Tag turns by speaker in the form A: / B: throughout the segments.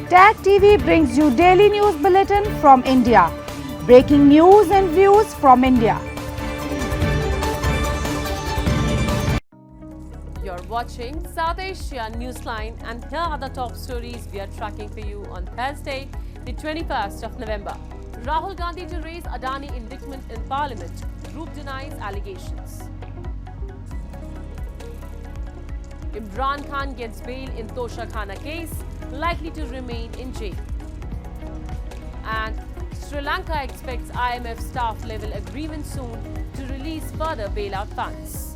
A: Tag TV brings you daily news bulletin from India. Breaking news and views from India.
B: You're watching South Asia Newsline, and here are the top stories we are tracking for you on Thursday, the 21st of November. Rahul Gandhi to raise Adani indictment in Parliament. Group denies allegations. Imran Khan gets bail in Tosha Khana case, likely to remain in jail. And Sri Lanka expects IMF staff level agreement soon to release further bailout funds.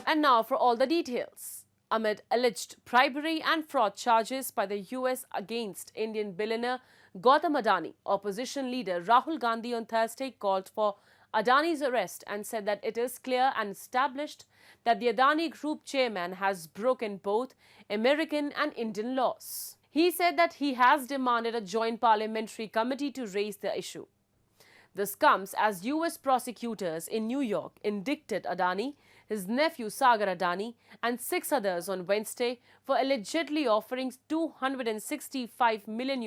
B: And now for all the details. Amid alleged bribery and fraud charges by the US against Indian billionaire Gautam Adani, opposition leader Rahul Gandhi on Thursday called for Adani's arrest and said that it is clear and established that the Adani Group chairman has broken both American and Indian laws. He said that he has demanded a joint parliamentary committee to raise the issue. This comes as US prosecutors in New York indicted Adani, his nephew Sagar Adani, and 6 others on Wednesday for allegedly offering $265 million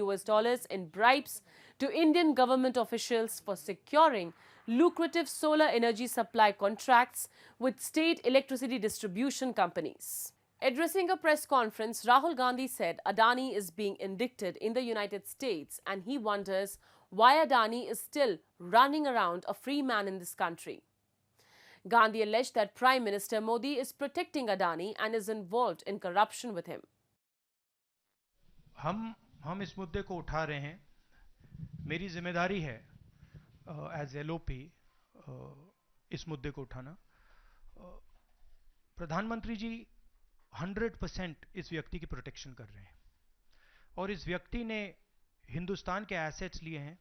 B: in bribes to Indian government officials for securing lucrative solar energy supply contracts with state electricity distribution companies. Addressing a press conference, Rahul Gandhi said Adani is being indicted in the United States and he wonders why Adani is still running around a free man in this country. Gandhi alleged that Prime Minister Modi is protecting Adani and is involved in corruption with him.
C: हम इस मुद्दे को उठा रहे हैं. मेरी जिम्मेदारी है एज एलओपी इस मुद्दे को उठाना. प्रधानमंत्री जी 100% इस व्यक्ति की प्रोटेक्शन कर रहे हैं और इस व्यक्ति ने हिंदुस्तान के एसेट्स लिए हैं,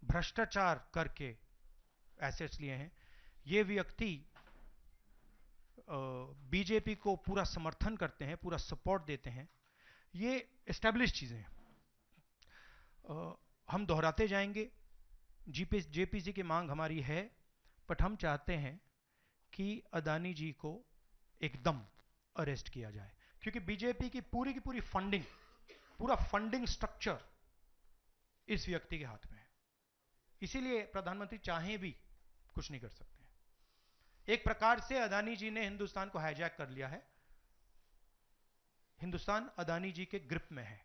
C: भ्रष्टाचार करके एसेट्स लिए हैं. ये व्यक्ति बीजेपी को पूरा समर्थन करते हैं, पूरा सपोर्ट देते हैं. ये एस्टैब्लिश चीजें हैं. हम दोहराते जाएंगे. जेपीसी की मांग हमारी है, बट हम चाहते हैं कि अदानी जी को एकदम अरेस्ट किया जाए, क्योंकि बीजेपी की पूरी फंडिंग, पूरा फंडिंग स्ट्रक्चर इस व्यक्ति के हाथ में है. इसीलिए प्रधानमंत्री चाहें भी कुछ नहीं कर सकते. एक प्रकार से अदानी जी ने हिंदुस्तान को हाईजैक कर लिया है. हिंदुस्तान अदानी जी के ग्रिप में है.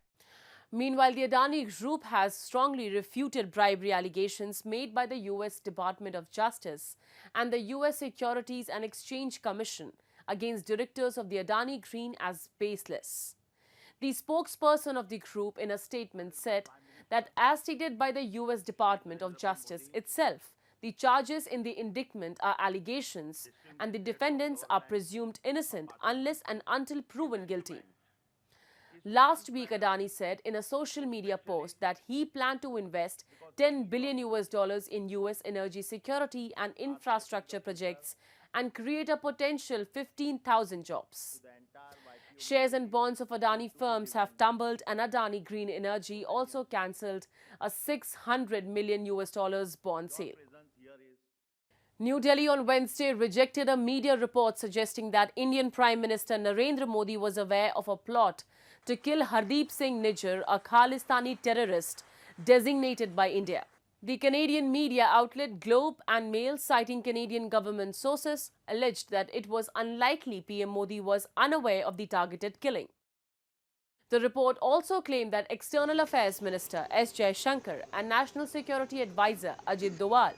B: Meanwhile, the Adani Group has strongly refuted bribery allegations made by the US Department of Justice and the US Securities and Exchange Commission against directors of the Adani Green as baseless. The spokesperson of the group in a statement said that, as stated by the US Department of Justice itself, the charges in the indictment are allegations and the defendants are presumed innocent unless and until proven guilty. Last week, Adani said in a social media post that he planned to invest $10 billion in US energy security and infrastructure projects and create a potential 15,000 jobs. Shares and bonds of Adani firms have tumbled, and Adani Green Energy also cancelled a $600 million bond sale. New Delhi on Wednesday rejected a media report suggesting that Indian Prime Minister Narendra Modi was aware of a plot to kill Hardeep Singh Nijjar, a Khalistani terrorist designated by India. The Canadian media outlet Globe and Mail, citing Canadian government sources, alleged that it was unlikely PM Modi was unaware of the targeted killing. The report also claimed that External Affairs Minister S. Jaishankar and National Security Advisor Ajit Doval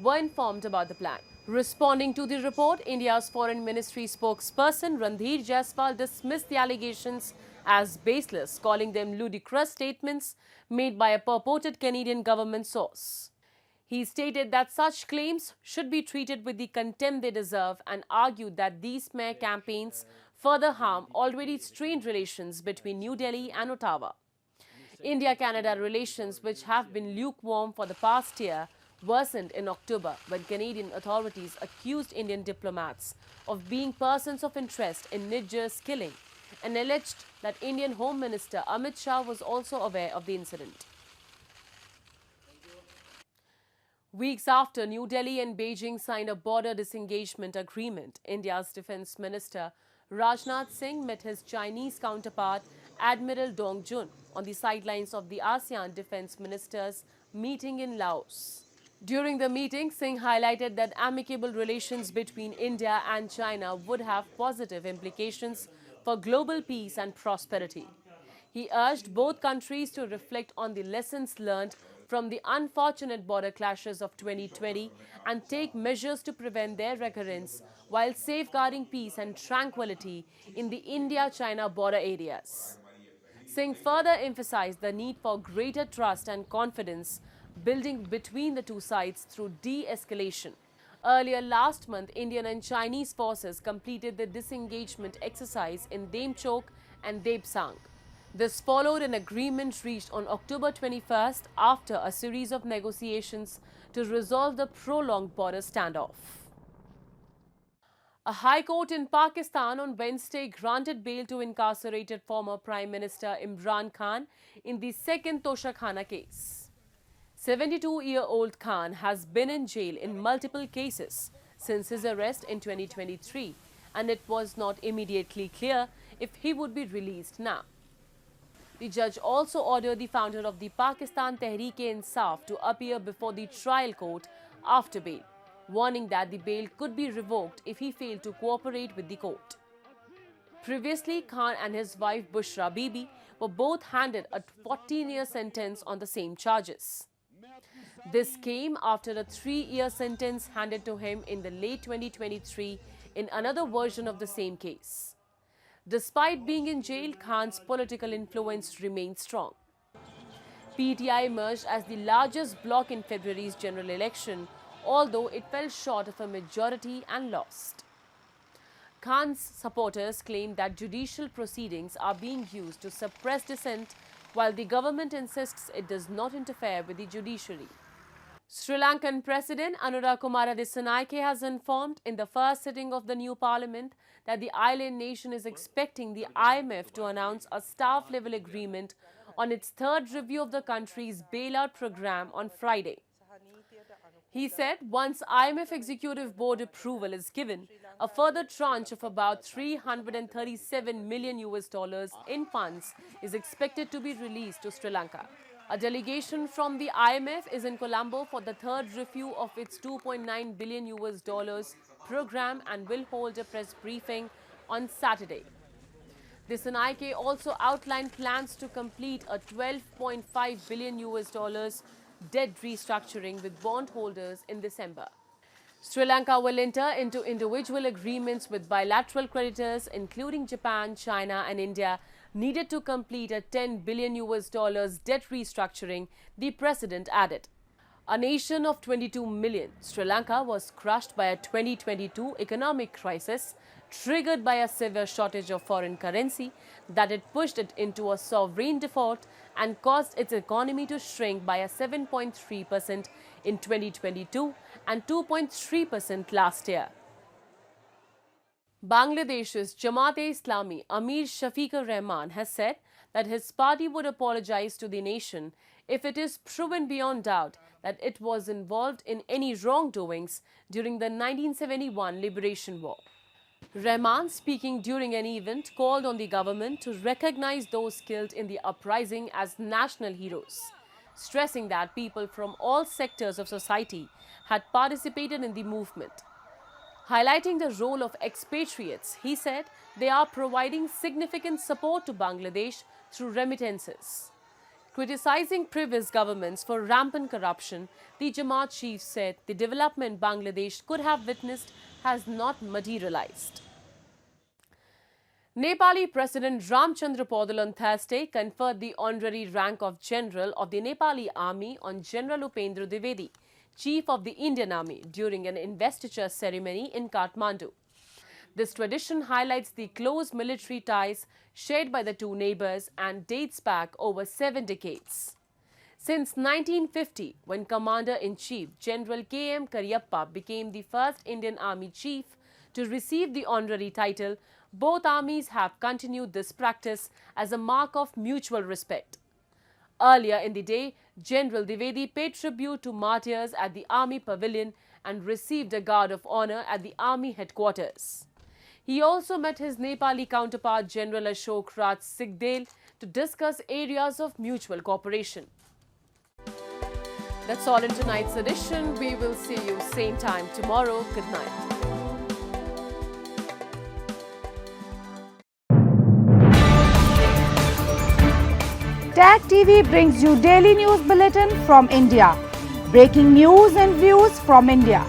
B: were informed about the plan. Responding to the report, India's Foreign Ministry spokesperson Randhir Jaiswal dismissed the allegations as baseless, calling them ludicrous statements made by a purported Canadian government source. He stated that such claims should be treated with the contempt they deserve and argued that these smear campaigns further harm already strained relations between New Delhi and Ottawa. India-Canada relations, which have been lukewarm for the past year, worsened in October when Canadian authorities accused Indian diplomats of being persons of interest in Nijjar's killing and alleged that Indian Home Minister Amit Shah was also aware of the incident. Weeks after New Delhi and Beijing signed a border disengagement agreement, India's Defence Minister Rajnath Singh met his Chinese counterpart Admiral Dong Jun on the sidelines of the ASEAN Defence Ministers meeting in Laos. During the meeting, Singh highlighted that amicable relations between India and China would have positive implications for global peace and prosperity. He urged both countries to reflect on the lessons learned from the unfortunate border clashes of 2020 and take measures to prevent their recurrence while safeguarding peace and tranquility in the India-China border areas. Singh further emphasized the need for greater trust and confidence building between the two sides through de-escalation. Earlier last month, Indian and Chinese forces completed the disengagement exercise in Demchok and Debsang. This followed an agreement reached on October 21st after a series of negotiations to resolve the prolonged border standoff. A high court in Pakistan on Wednesday granted bail to incarcerated former Prime Minister Imran Khan in the second Toshakhana case. 72-year-old Khan has been in jail in multiple cases since his arrest in 2023, and it was not immediately clear if he would be released now. The judge also ordered the founder of the Pakistan Tehreek-e-Insaf to appear before the trial court after bail, warning that the bail could be revoked if he failed to cooperate with the court. Previously, Khan and his wife Bushra Bibi were both handed a 14-year sentence on the same charges. This came after a 3-year sentence handed to him in the late 2023 in another version of the same case. Despite being in jail, Khan's political influence remained strong. PTI emerged as the largest bloc in February's general election, although it fell short of a majority and lost. Khan's supporters claim that judicial proceedings are being used to suppress dissent, while the government insists it does not interfere with the judiciary. Sri Lankan President Anurakumara Dissanayake has informed in the first sitting of the new parliament that the island nation is expecting the IMF to announce a staff-level agreement on its third review of the country's bailout program on Friday. He said once IMF Executive Board approval is given, a further tranche of about $337 million in funds is expected to be released to Sri Lanka. A delegation from the IMF is in Colombo for the third review of its $2.9 billion program and will hold a press briefing on Saturday. Dissanayake also outlined plans to complete a $12.5 billion debt restructuring with bondholders in December. Sri Lanka will enter into individual agreements with bilateral creditors, including Japan, China, and India, needed to complete a $10 billion debt restructuring, the president added. A nation of 22 million, Sri Lanka was crushed by a 2022 economic crisis triggered by a severe shortage of foreign currency that had pushed it into a sovereign default and caused its economy to shrink by a 7.3% in 2022 and 2.3% last year. Bangladesh's Jamaat-e-Islami Amir Shafiqur Rahman has said that his party would apologize to the nation if it is proven beyond doubt that it was involved in any wrongdoings during the 1971 Liberation War. Rahman, speaking during an event, called on the government to recognize those killed in the uprising as national heroes, stressing that people from all sectors of society had participated in the movement. Highlighting the role of expatriates, he said they are providing significant support to Bangladesh through remittances. Criticizing previous governments for rampant corruption, the Jamaat chief said the development Bangladesh could have witnessed has not materialized. Nepali President Ramchandra Paudel on Thursday conferred the honorary rank of General of the Nepali Army on General Upendra Dwivedi, Chief of the Indian Army, during an investiture ceremony in Kathmandu. This tradition highlights the close military ties shared by the two neighbors and dates back over 7 decades. Since 1950, when Commander-in-Chief General K.M. Cariappa became the first Indian Army chief to receive the honorary title, both armies have continued this practice as a mark of mutual respect. Earlier in the day, General Dwivedi paid tribute to martyrs at the Army Pavilion and received a guard of honor at the Army headquarters. He also met his Nepali counterpart General Ashok Raj Sikdel to discuss areas of mutual cooperation. That's all in tonight's edition. We will see you same time tomorrow. Good night.
A: Tag TV brings you daily news bulletin from India. Breaking news and views from India.